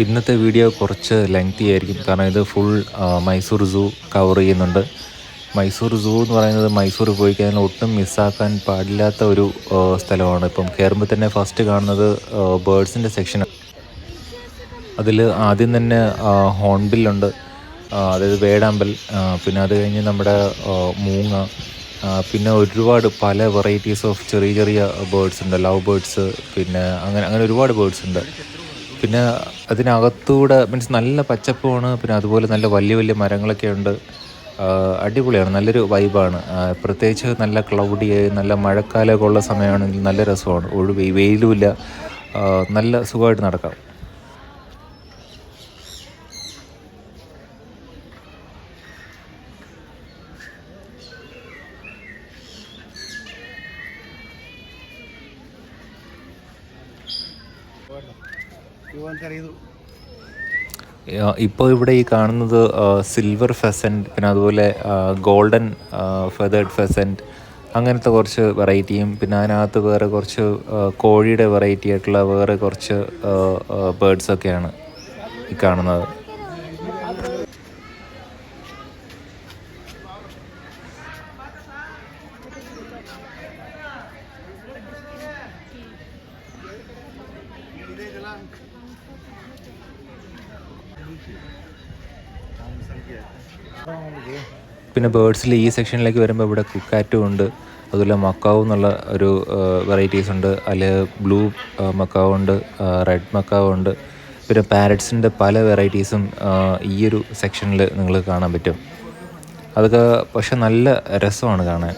ഇന്നത്തെ വീഡിയോ കുറച്ച് ലെങ്തി ആയിരിക്കും, കാരണം ഇത് ഫുൾ മൈസൂർ സൂ കവർ ചെയ്യുന്നുണ്ട്. മൈസൂർ സൂ എന്ന് പറയുന്നത് മൈസൂർ പോയി കഴിഞ്ഞാൽ ഒട്ടും മിസ്സാക്കാൻ പാടില്ലാത്ത ഒരു സ്ഥലമാണ്. ഇപ്പം കയറുമ്പോൾ തന്നെ ഫസ്റ്റ് കാണുന്നത് ബേർഡ്സിൻ്റെ സെക്ഷനാണ്. അതിൽ ആദ്യം തന്നെ ഹോൺബില്ലുണ്ട്, അതായത് വേടാമ്പൽ. പിന്നെ അത് കഴിഞ്ഞ് നമ്മുടെ മൂങ്ങ, പിന്നെ ഒരുപാട് പല വെറൈറ്റീസ് ഓഫ് ചെറിയ ചെറിയ ബേർഡ്സ് ഉണ്ട്, ലവ് ബേർഡ്സ്, പിന്നെ അങ്ങനെ ഒരുപാട് ബേർഡ്സ് ഉണ്ട്. പിന്നെ അതിനകത്തൂടെ മീൻസ് നല്ല പച്ചപ്പുമാണ്, പിന്നെ അതുപോലെ നല്ല വലിയ വലിയ മരങ്ങളൊക്കെ ഉണ്ട്. അടിപൊളിയാണ്, നല്ലൊരു വൈബാണ്. പ്രത്യേകിച്ച് നല്ല ക്ലൗഡി നല്ല മഴക്കാലമൊക്കെ ഉള്ള സമയമാണെങ്കിൽ നല്ല രസമാണ്. വെയിലുമില്ല, നല്ല സുഖമായിട്ട് നടക്കാം. ഇപ്പോൾ ഇവിടെ ഈ കാണുന്നത് സിൽവർ ഫെസൻറ്റ്, പിന്നെ അതുപോലെ ഗോൾഡൻ ഫെതേർഡ് ഫെസൻറ്റ്, അങ്ങനത്തെ കുറച്ച് വെറൈറ്റിയും, പിന്നെ അതിനകത്ത് വേറെ കുറച്ച് കോഴിയുടെ വെറൈറ്റി ആയിട്ടുള്ള വേറെ കുറച്ച് ബേർഡ്സൊക്കെയാണ് ഈ കാണുന്നത്. പിന്നെ ബേർഡ്സിൽ ഈ സെക്ഷനിലേക്ക് വരുമ്പോൾ ഇവിടെ കുക്കാറ്റും ഉണ്ട്, അതുപോലെ മക്കാവും എന്നുള്ള ഒരു വെറൈറ്റീസ് ഉണ്ട്. അതിൽ ബ്ലൂ മക്കാവ് ഉണ്ട്, റെഡ് മക്കാവ് ഉണ്ട്. പിന്നെ പാരറ്റ്സിൻ്റെ പല വെറൈറ്റീസും ഈ ഒരു സെക്ഷനിൽ നിങ്ങൾ കാണാൻ പറ്റും. അതൊക്കെ പക്ഷെ നല്ല രസമാണ് കാണാൻ.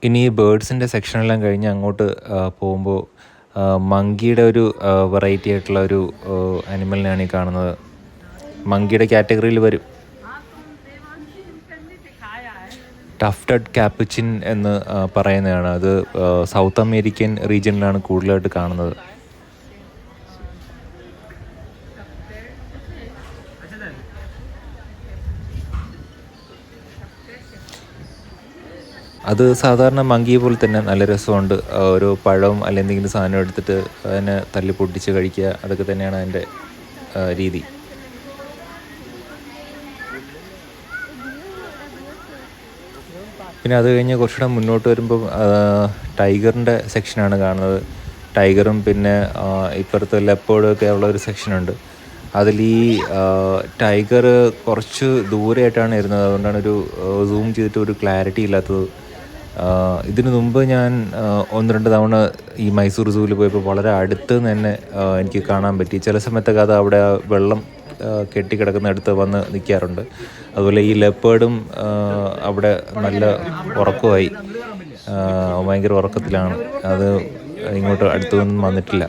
ഇനി ഈ ബേർഡ്സിൻ്റെ സെക്ഷനെല്ലാം കഴിഞ്ഞ് അങ്ങോട്ട് പോകുമ്പോൾ മങ്കിയുടെ ഒരു വെറൈറ്റി ആയിട്ടുള്ള ഒരു അനിമലിനെയാണ് ഈ കാണുന്നത്. മങ്കിയുടെ കാറ്റഗറിയിൽ വരും. ടഫ്റ്റഡ് ക്യാപ്പുച്ചിൻ എന്ന് പറയുന്നതാണ്. അത് സൗത്ത് അമേരിക്കൻ റീജിയനിലാണ് കൂടുതലായിട്ട് കാണുന്നത്. അത് സാധാരണ മങ്കിയെ പോലെ തന്നെ നല്ല രസമുണ്ട്. ഒരു പഴവും അല്ലെങ്കിൽ എന്തെങ്കിലും സാധനം എടുത്തിട്ട് അതിനെ തല്ലി പൊട്ടിച്ച് കഴിക്കുക, അതൊക്കെ തന്നെയാണ് അതിൻ്റെ രീതി. പിന്നെ അത് കഴിഞ്ഞ് കുറച്ചുകൂടെ മുന്നോട്ട് വരുമ്പം ടൈഗറിൻ്റെ സെക്ഷനാണ് കാണുന്നത്. ടൈഗറും പിന്നെ ഇപ്പുറത്ത് ലെപ്പേർഡൊക്കെ ഉള്ള ഒരു സെക്ഷനുണ്ട്. അതിൽ ഈ ടൈഗർ കുറച്ച് ദൂരെയായിട്ടാണ് ഇരുന്നത്, അതുകൊണ്ടാണ് ഒരു സൂം ചെയ്തിട്ട് ഒരു ക്ലാരിറ്റി ഇല്ലാത്തത്. ഇതിനു മുമ്പ് ഞാൻ 1-2 തവണ ഈ മൈസൂർ സൂവിൽ പോയപ്പോൾ വളരെ അടുത്ത് തന്നെ എനിക്ക് കാണാൻ പറ്റി. ചില സമയത്തൊക്കെ അത് അവിടെ വെള്ളം കെട്ടിക്കിടക്കുന്നിടത്ത് വന്ന് നിൽക്കാറുണ്ട്. അതുപോലെ ഈ ലെപ്പേർഡും അവിടെ നല്ല ഉറക്കമായി, ഭയങ്കര ഉറക്കത്തിലാണ്. അത് ഇങ്ങോട്ട് അടുത്തൊന്നും വന്നിട്ടില്ല.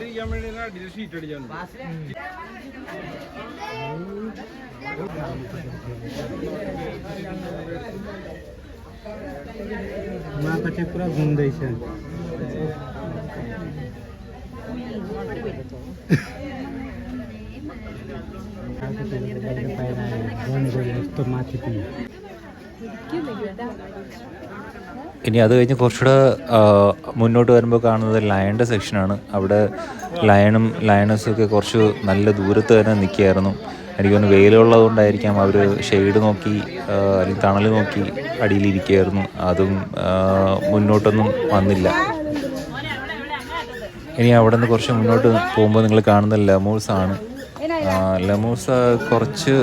पुरा घुम्दैछ। ഇനി അത് കഴിഞ്ഞ് കുറച്ചുകൂടെ മുന്നോട്ട് വരുമ്പോൾ കാണുന്നത് ലയണിൻ്റെ സെക്ഷനാണ്. അവിടെ ലയണും ലയണസും ഒക്കെ കുറച്ച് നല്ല ദൂരത്ത് തന്നെ നിൽക്കുകയായിരുന്നു. എനിക്ക് തോന്നുന്നു വെയിലുള്ളത് കൊണ്ടായിരിക്കാം അവർ ഷെയ്ഡ് നോക്കി അല്ലെങ്കിൽ തണൽ നോക്കി അടിയിലിരിക്കുകയായിരുന്നു. അതും മുന്നോട്ടൊന്നും വന്നില്ല. ഇനി അവിടെ നിന്ന് കുറച്ച് മുന്നോട്ട് പോകുമ്പോൾ നിങ്ങൾ കാണുന്ന ലെമൂർസാണ്. ലെമൂർസ് കുറച്ച്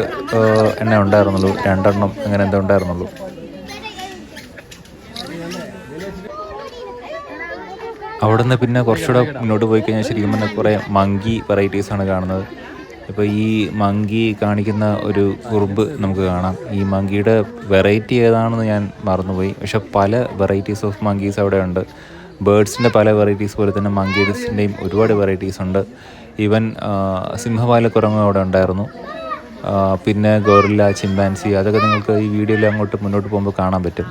എണ്ണ ഉണ്ടായിരുന്നുള്ളൂ, 2 എണ്ണം അങ്ങനെ എന്തോ ഉണ്ടായിരുന്നുള്ളൂ. അവിടെ നിന്ന് പിന്നെ കുറച്ചുകൂടെ മുന്നോട്ട് പോയി കഴിഞ്ഞാൽ ശരിക്കും പറഞ്ഞാൽ കുറേ മങ്കി വെറൈറ്റീസാണ് കാണുന്നത്. ഇപ്പോൾ ഈ മങ്കി കാണിക്കുന്ന ഒരു കുറുമ്പ് നമുക്ക് കാണാം. ഈ മങ്കിയുടെ വെറൈറ്റി ഏതാണെന്ന് ഞാൻ മറന്നുപോയി, പക്ഷെ പല വെറൈറ്റീസ് ഓഫ് മങ്കീസ് അവിടെ ഉണ്ട്. ബേർഡ്സിൻ്റെ പല വെറൈറ്റീസ് പോലെ തന്നെ മങ്കീസിൻ്റെയും ഒരുപാട് വെറൈറ്റീസ് ഉണ്ട്. ഈവൻ സിംഹവാലക്കുരങ്ങ് അവിടെ ഉണ്ടായിരുന്നു. പിന്നെ ഗോറില്ല, ചിമ്പാൻസി, അതൊക്കെ നിങ്ങൾക്ക് ഈ വീഡിയോയിൽ അങ്ങോട്ട് മുന്നോട്ട് പോകുമ്പോൾ കാണാൻ പറ്റും.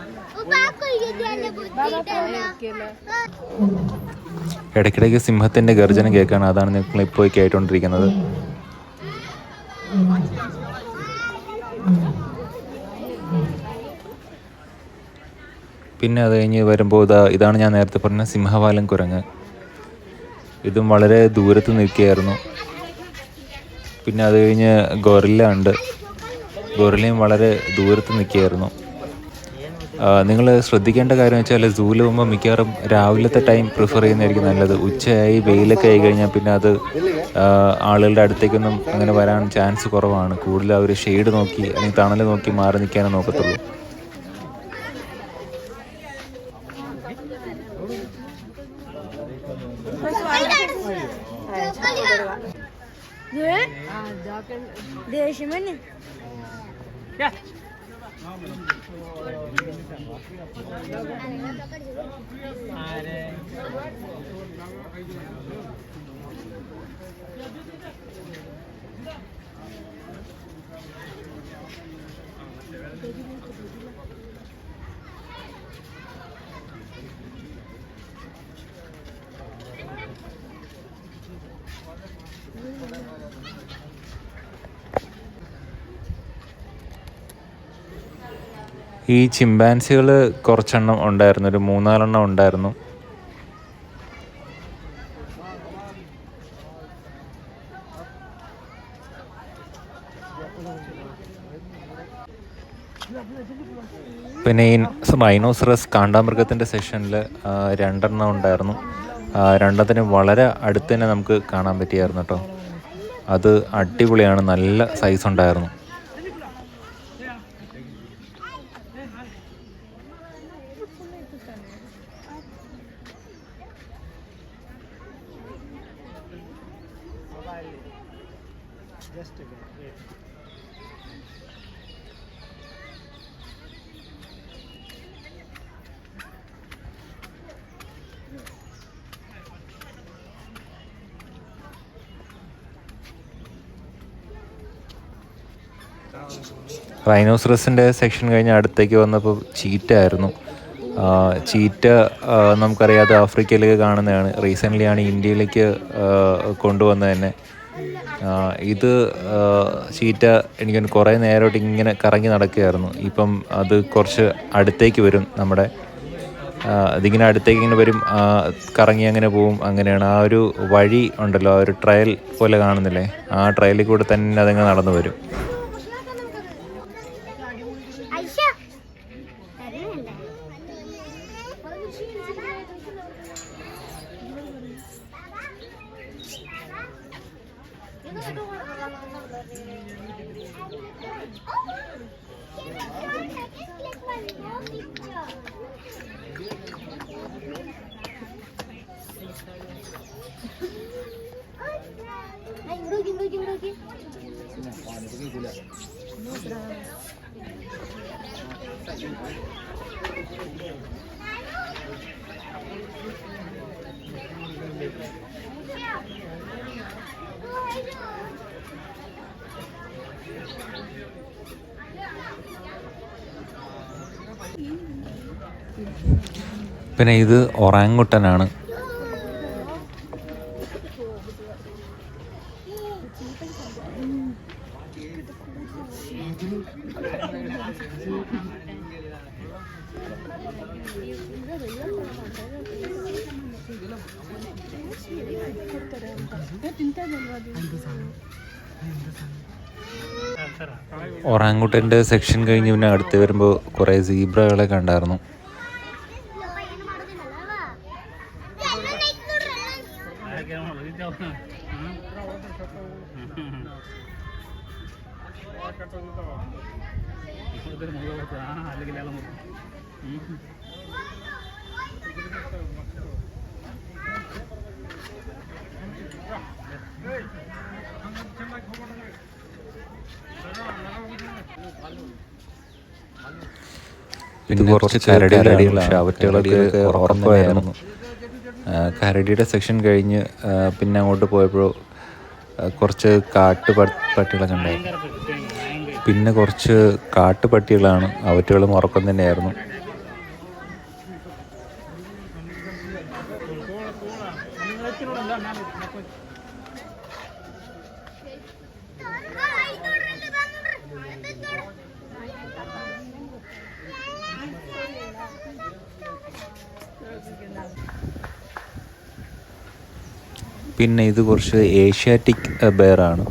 ഇടയ്ക്കിടയ്ക്ക് സിംഹത്തിൻ്റെ ഗർജനം കേൾക്കാണ്. അതാണ് നിങ്ങൾ ഇപ്പോൾ കേട്ടുകൊണ്ടിരിക്കുന്നത്. പിന്നെ അത് കഴിഞ്ഞ് വരുമ്പോൾ ഇതാണ് ഞാൻ നേരത്തെ പറഞ്ഞ സിംഹവാലൻ കുരങ്ങ്. ഇതും വളരെ ദൂരത്ത് നിൽക്കുകയായിരുന്നു. പിന്നെ അത് കഴിഞ്ഞ് ഗൊറില്ല ഉണ്ട്. ഗൊറില്ലയും വളരെ ദൂരത്ത് നിൽക്കുകയായിരുന്നു. നിങ്ങൾ ശ്രദ്ധിക്കേണ്ട കാര്യം വെച്ചാൽ സൂവിൽ പോകുമ്പോൾ മിക്കവാറും രാവിലത്തെ ടൈം പ്രിഫർ ചെയ്യുന്നതായിരിക്കും നല്ലത്. ഉച്ചയായി വെയിലൊക്കെ ആയി കഴിഞ്ഞാൽ പിന്നെ അത് ആളുകളുടെ അടുത്തേക്കൊന്നും അങ്ങനെ വരാൻ ചാൻസ് കുറവാണ്. കൂടുതൽ അവർ ഷെയ്ഡ് നോക്കി അല്ലെങ്കിൽ തണൽ നോക്കി മാറി നിൽക്കാനേ നോക്കത്തുള്ളൂ. ഈ ചിമ്പാൻസികൾ കുറച്ചെണ്ണം ഉണ്ടായിരുന്നു, ഒരു 3-4 ഉണ്ടായിരുന്നു. പിന്നെ ഈ റൈനോസറസ് കാണ്ടാമൃഗത്തിൻ്റെ സെഷനിൽ 2 ഉണ്ടായിരുന്നു. 2 വളരെ അടുത്ത് തന്നെ നമുക്ക് കാണാൻ പറ്റിയായിരുന്നു കേട്ടോ. അത് അടിപൊളിയാണ്, നല്ല സൈസ് ഉണ്ടായിരുന്നു. റൈനോസറസിൻ്റെ സെക്ഷൻ കഴിഞ്ഞ് അടുത്തേക്ക് വന്നപ്പോൾ ചീറ്റ ആയിരുന്നു. ചീറ്റ നമുക്കറിയാതെ ആഫ്രിക്കയിലേക്ക് കാണുന്നതാണ്. റീസെൻ്റ്ലി ആണ് ഇന്ത്യയിലേക്ക് കൊണ്ടുവന്നത് തന്നെ. ഇത് ചീറ്റ എനിക്ക് കുറേ നേരമായിട്ട് ഇങ്ങനെ കറങ്ങി നടക്കുകയായിരുന്നു. ഇപ്പം അത് കുറച്ച് അടുത്തേക്ക് വരും. അതിങ്ങനെ അടുത്തേക്ക് ഇങ്ങനെ വരും, കറങ്ങി അങ്ങനെ പോവും. അങ്ങനെയാണ് ആ ഒരു വഴി ഉണ്ടല്ലോ, ആ ഒരു ട്രയൽ പോലെ കാണുന്നില്ലേ, ആ ട്രയലിൽ കൂടെ തന്നെ അതങ്ങനെ നടന്നു വരും. പിന്നെ ഇത് ഒറാങ്ങുട്ടനാണ്. ഒറാങ്ങുട്ടൻ്റെ സെക്ഷൻ കഴിഞ്ഞ് പിന്നെ അടുത്ത് വരുമ്പോൾ കുറേ സീബ്രകളെ കണ്ടായിരുന്നു. പിന്നെ കുറച്ച് കരടികളാണ്. ഷവറ്റുകളൊക്കെ ഉറപ്പായിരുന്നു. കരടിയുടെ സെക്ഷൻ കഴിഞ്ഞ് പിന്നെ അങ്ങോട്ട് പോയപ്പോൾ കുറച്ച് പട്ടികളൊക്കെ ഉണ്ടായിരുന്നു. പിന്നെ കുറച്ച് കാട്ടുപട്ടികളാണ്, അവറ്റുകളും ഉറക്കം തന്നെയായിരുന്നു. പിന്നെ ഇത് കുറച്ച് ഏഷ്യാറ്റിക് ബെയറാണ്.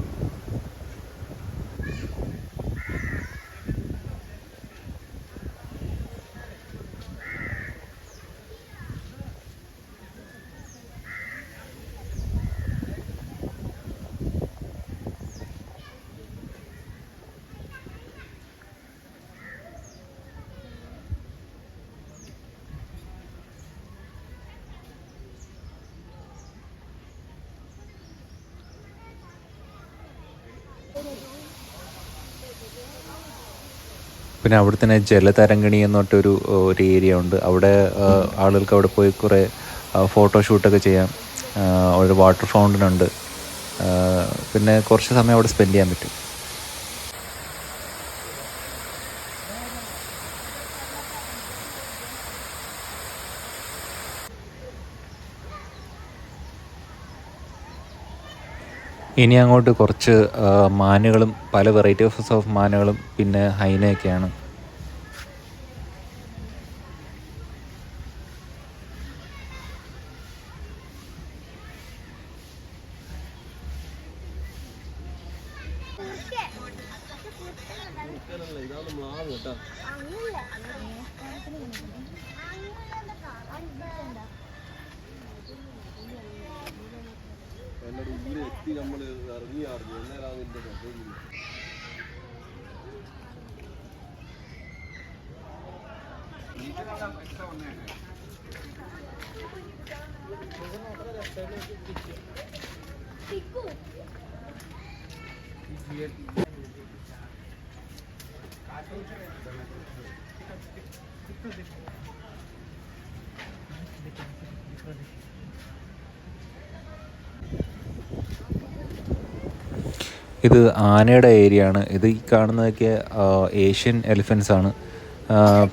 പിന്നെ അവിടെ തന്നെ ജലതരംഗിണി എന്നൊട്ടൊരു ഒരു ഏരിയ ഉണ്ട്. അവിടെ ആളുകൾക്ക് അവിടെ പോയി കുറേ ഫോട്ടോഷൂട്ടൊക്കെ ചെയ്യാം. ഒരു വാട്ടർ ഫൗണ്ടൻ ഉണ്ട്. പിന്നെ കുറച്ച് സമയം അവിടെ സ്പെൻഡ് ചെയ്യാൻ പറ്റും. ഇനി അങ്ങോട്ട് കുറച്ച് മാനുകളും പല വെറൈറ്റീസ് ഓഫ് മാനുകളും പിന്നെ ഹൈനയൊക്കെയാണ്. ഇത് ആനയുടെ ഏരിയ ആണ്. ഇത് ഈ കാണുന്നതൊക്കെ ഏഷ്യൻ എലിഫൻസ് ആണ്.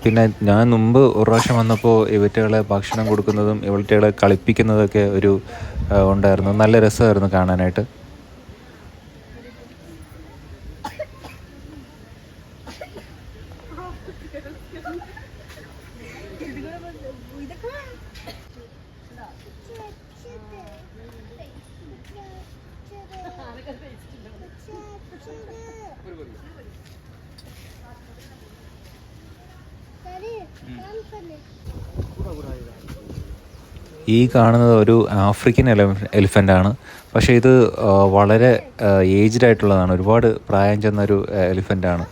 പിന്നെ ഞാൻ മുമ്പ് ഒരു പ്രാവശ്യം വന്നപ്പോൾ ഇവറ്റകളെ ഭക്ഷണം കൊടുക്കുന്നതും ഇവറ്റകളെ കളിപ്പിക്കുന്നതൊക്കെ ഒരു ഉണ്ടായിരുന്നു. നല്ല രസമായിരുന്നു കാണാനായിട്ട്. ഈ കാണുന്നത് ഒരു ആഫ്രിക്കൻ എലിഫൻ്റ് ആണ്. പക്ഷേ ഇത് വളരെ ഏജ്ഡ് ആയിട്ടുള്ളതാണ്. ഒരുപാട് പ്രായം ചെന്നൊരു എലിഫൻ്റ് ആണ്.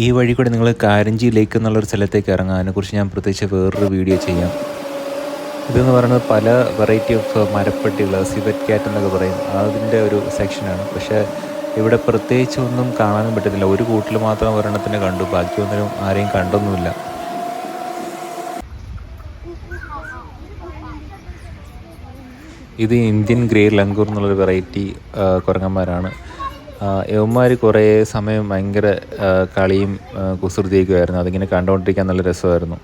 ഈ വഴി കൂടെ നിങ്ങൾ കാരഞ്ചി ലേക്ക് എന്നുള്ളൊരു സ്ഥലത്തേക്ക് ഇറങ്ങാം. അതിനെക്കുറിച്ച് ഞാൻ പ്രത്യേകിച്ച് വേറൊരു വീഡിയോ ചെയ്യാം. ഇതെന്ന് പറയുന്നത് പല വെറൈറ്റി ഓഫ് മരപ്പട്ടികൾ, സിവറ്റ് ക്യാറ്റ് എന്നൊക്കെ പറയും, അതിൻ്റെ ഒരു സെക്ഷനാണ്. പക്ഷേ ഇവിടെ പ്രത്യേകിച്ച് ഒന്നും കാണാനും പറ്റുന്നില്ല. ഒരു കൂട്ടിൽ മാത്രം ഒരെണ്ണത്തിനെ കണ്ടു, ബാക്കിയൊന്നിനും ആരെയും കണ്ടൊന്നുമില്ല. ഇത് ഇന്ത്യൻ ഗ്രേ ലങ്കൂർ എന്നുള്ളൊരു വെറൈറ്റി കുരങ്ങന്മാരാണ്. യവന്മാർ കുറേ സമയം ഭയങ്കര കളിയും കുസൃതിയൊക്കെയായിരുന്നു. അതിങ്ങനെ കണ്ടുകൊണ്ടിരിക്കാൻ നല്ല രസമായിരുന്നു.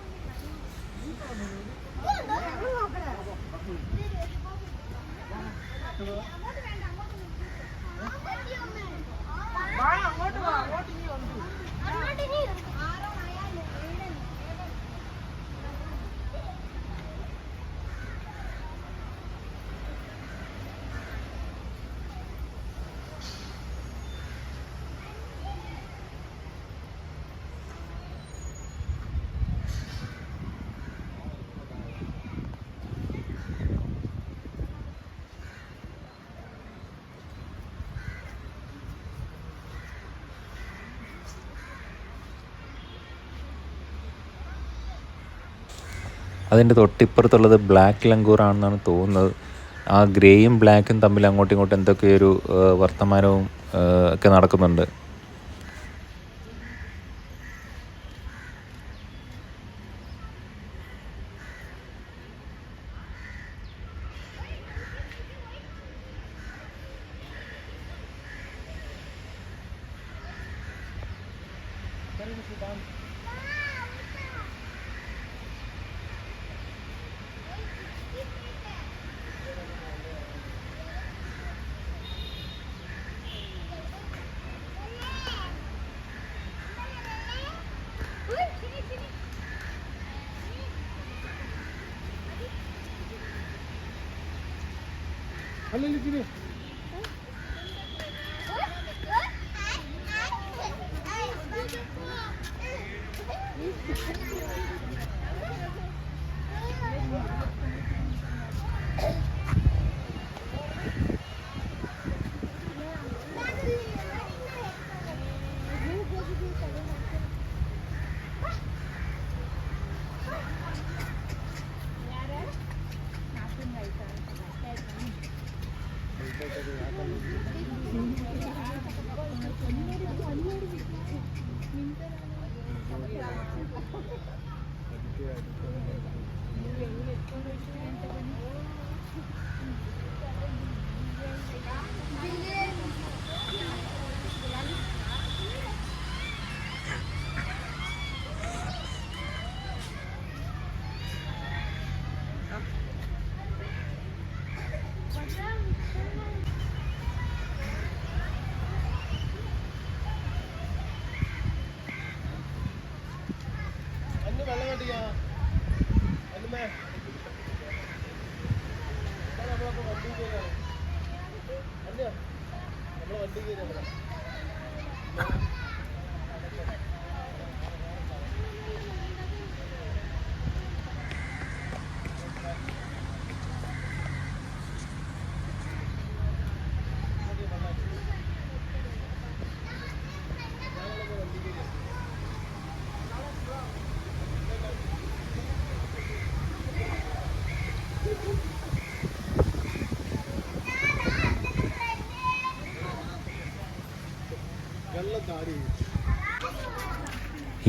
അതിൻ്റെ തൊട്ടിപ്പുറത്തുള്ളത് ബ്ലാക്ക് ലങ്കൂറാണെന്നാണ് തോന്നുന്നത്. ആ ഗ്രേയും ബ്ലാക്കും തമ്മിൽ അങ്ങോട്ടും ഇങ്ങോട്ടും എന്തൊക്കെയൊരു വർത്തമാനവും ഒക്കെ നടക്കുന്നുണ്ട്.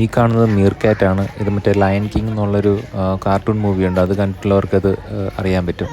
ഈ കാണുന്നത് മീർ ക്യാറ്റാണ്. ഇത് മറ്റേ ലയൺ കിങ് എന്നുള്ളൊരു കാർട്ടൂൺ മൂവിയുണ്ട്. അത് കണ്ടിട്ടുള്ളവർക്കത് അറിയാൻ പറ്റും.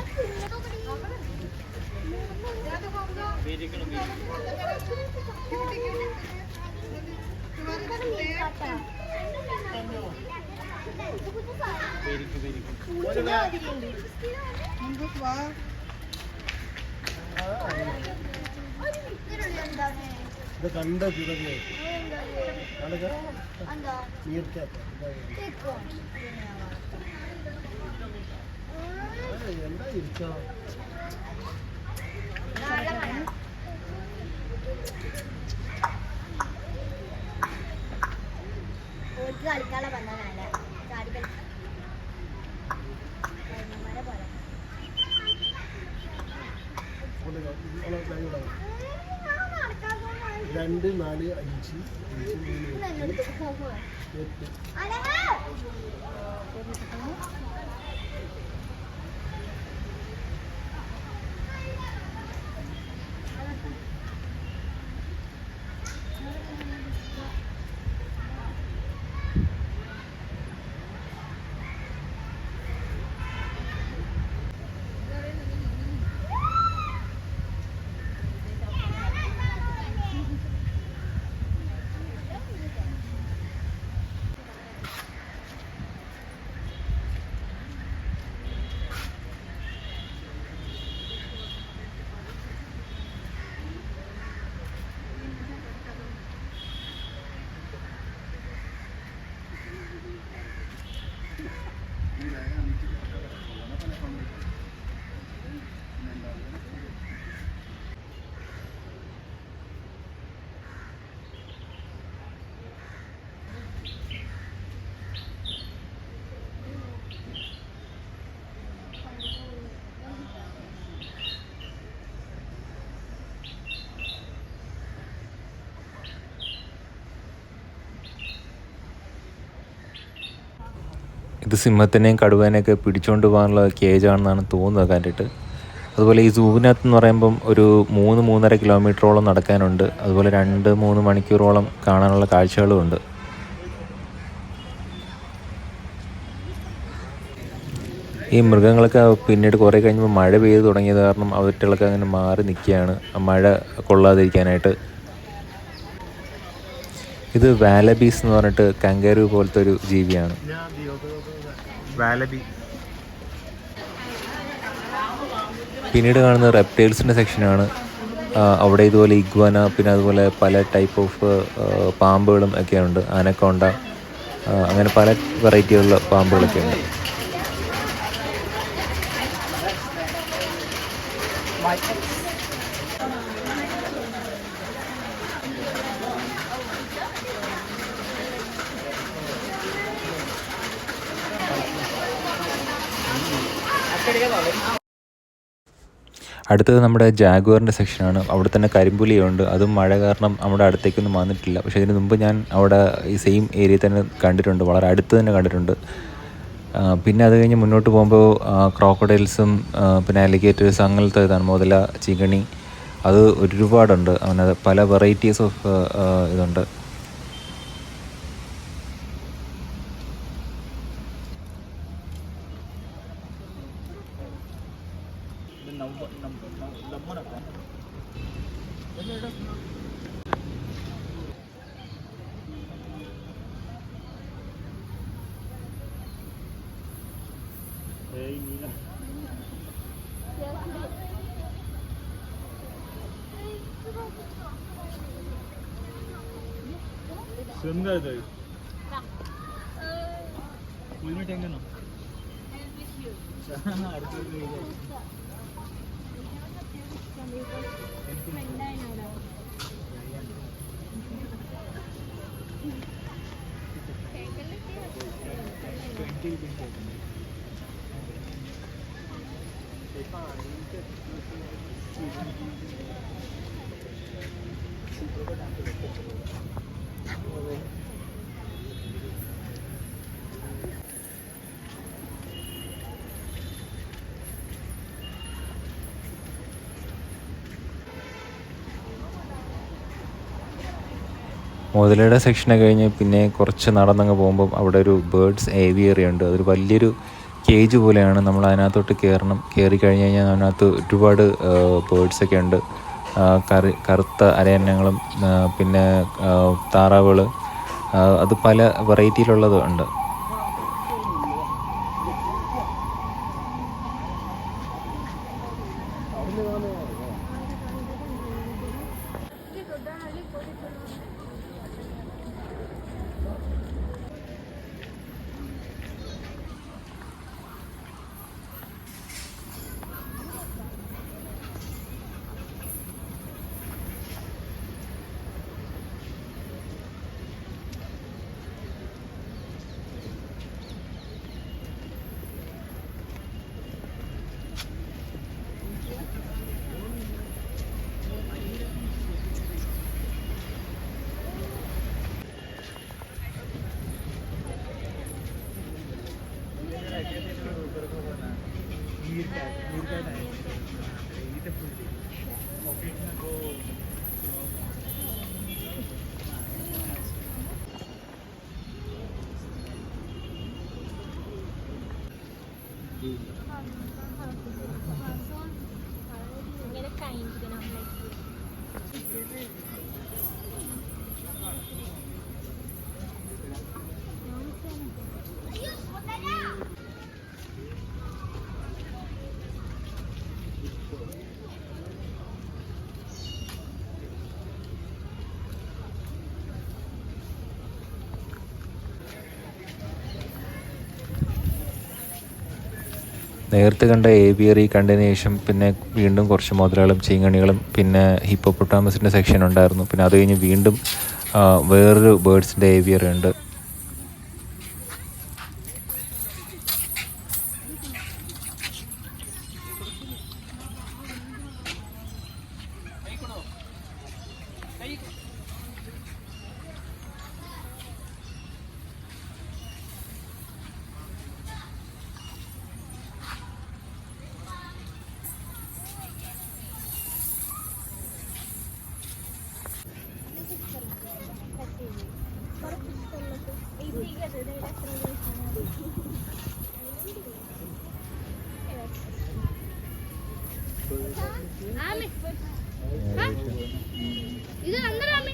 കളിക്കാനുള്ള പറഞ്ഞാലേ രണ്ട് നാല് അഞ്ച് ഇത് സിംഹത്തിനെയും കടുവേനെയൊക്കെ പിടിച്ചുകൊണ്ട് പോകാനുള്ള കേജാണെന്നാണ് തോന്നുന്നത് കണ്ടിട്ട്. അതുപോലെ ഈ സൂവിനകത്ത് എന്ന് പറയുമ്പം ഒരു 3-3.5 കിലോമീറ്ററോളം നടക്കാനുണ്ട്. അതുപോലെ 2-3 മണിക്കൂറോളം കാണാനുള്ള കാഴ്ചകളും ഉണ്ട്. ഈ മൃഗങ്ങളൊക്കെ പിന്നീട് കുറേ കഴിഞ്ഞപ്പോൾ മഴ പെയ്ത് തുടങ്ങിയത് കാരണം അവറ്റകളൊക്കെ അങ്ങനെ മാറി നിൽക്കുകയാണ് മഴ കൊള്ളാതിരിക്കാനായിട്ട്. ഇത് വാലബീസ് എന്ന് പറഞ്ഞിട്ട് കങ്കാരു പോലത്തെ ഒരു ജീവിയാണ്. പിന്നീട് കാണുന്നത് റെപ്റ്റൈൽസിൻ്റെ സെക്ഷനാണ്. അവിടെ ഇതുപോലെ ഇഗ്വാന, പിന്നെ അതുപോലെ പല ടൈപ്പ് ഓഫ് പാമ്പുകളും ഒക്കെ ഉണ്ട്. ആനക്കോണ്ട, അങ്ങനെ പല വെറൈറ്റിയുള്ള പാമ്പുകളൊക്കെ ഉണ്ട്. അടുത്തത് നമ്മുടെ ജാഗ്വാറിൻ്റെ സെക്ഷനാണ്. അവിടെ തന്നെ കരിമ്പുലിയുണ്ട്. അതും മഴ കാരണം നമ്മുടെ അടുത്തേക്കൊന്നും വന്നിട്ടില്ല. പക്ഷേ ഇതിന് മുമ്പ് ഞാൻ അവിടെ ഈ സെയിം ഏരിയയിൽ തന്നെ കണ്ടിട്ടുണ്ട്, വളരെ അടുത്ത് തന്നെ കണ്ടിട്ടുണ്ട്. പിന്നെ അത് കഴിഞ്ഞ് മുന്നോട്ട് പോകുമ്പോൾ ക്രോക്കഡൈൽസും പിന്നെ അലിഗേറ്റേഴ്സ് അങ്ങനത്തെ ഇതാണ്, മുതല, ചികണി, അത് ഒരുപാടുണ്ട്. അങ്ങനെ പല വെറൈറ്റീസ് ഓഫ് ഇതുണ്ട്. മുതലയുടെ സെക്ഷനെ കഴിഞ്ഞ് പിന്നെ കുറച്ച് നടന്നങ്ങ് പോകുമ്പം അവിടെ ഒരു ബേർഡ്സ് ഏവിയറി ഉണ്ട്. അതൊരു വലിയൊരു കേജ് പോലെയാണ്. നമ്മൾ അതിനകത്തോട്ട് കയറി കഴിഞ്ഞ് കഴിഞ്ഞാൽ അതിനകത്ത് ഒരുപാട് ബേർഡ്സൊക്കെ ഉണ്ട്. കറുത്ത അരയന്നങ്ങളും പിന്നെ താറാവുകൾ, അത് പല വെറൈറ്റിയിലുള്ളതും ഉണ്ട്. നേരത്തെ കണ്ട ഏവിയറി കണ്ടതിന് ശേഷം പിന്നെ വീണ്ടും കുറച്ച് മുതലകളും ചീങ്കണികളും പിന്നെ ഹിപ്പോപ്പൊട്ടാമസിൻ്റെ സെക്ഷൻ ഉണ്ടായിരുന്നു. പിന്നെ അത് കഴിഞ്ഞ് വീണ്ടും വേറൊരു ബേർഡ്സിൻ്റെ ഏവിയറി ഉണ്ട്. ഇത് നന്ദനാമേ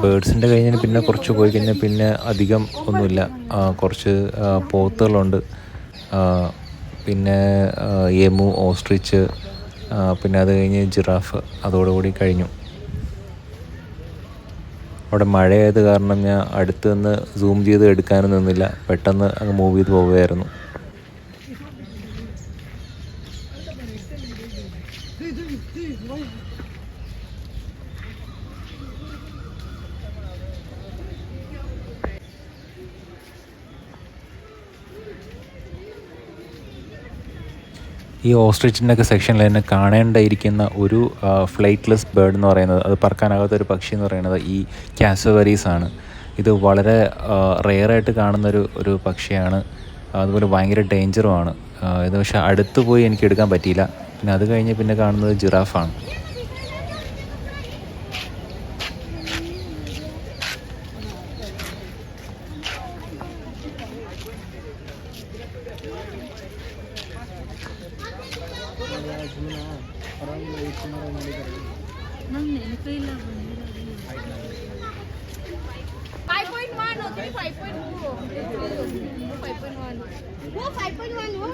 ബേഡ്സിൻ്റെ കഴിഞ്ഞാൽ പിന്നെ കുറച്ച് പോയി കഴിഞ്ഞാൽ പിന്നെ അധികം ഒന്നുമില്ല. കുറച്ച് പോത്തുകളുണ്ട്, പിന്നെ എമു, ഓസ്ട്രിച്ച്, പിന്നെ അത് കഴിഞ്ഞ് ജിറാഫ്, അതോടുകൂടി കഴിഞ്ഞു. അവിടെ മഴയായത് കാരണം ഞാൻ അടുത്ത് നിന്ന് സൂം ചെയ്ത് എടുക്കാനും നിന്നില്ല, പെട്ടെന്ന് അങ്ങ് മൂവ് ചെയ്ത് പോവുകയായിരുന്നു. ഈ ഓസ്ട്രിച്ചിൻ്റെ ഒക്കെ സെക്ഷനിൽ തന്നെ കാണേണ്ടിയിരിക്കുന്ന ഒരു ഫ്ലൈറ്റ്ലെസ് ബേർഡ് എന്ന് പറയുന്നത്, അത് പറക്കാനാകാത്തൊരു പക്ഷി എന്ന് പറയുന്നത് ഈ കാസവരീസ് ആണ്. ഇത് വളരെ റെയറായിട്ട് കാണുന്നൊരു പക്ഷിയാണ്. അതുപോലെ ഭയങ്കര ഡേഞ്ചറുമാണ് ഇത്. പക്ഷേ അടുത്ത് പോയി എനിക്ക് എടുക്കാൻ പറ്റിയില്ല. പിന്നെ അത് കഴിഞ്ഞ് പിന്നെ കാണുന്നത് ജിറാഫാണ്. वो 5.1 हो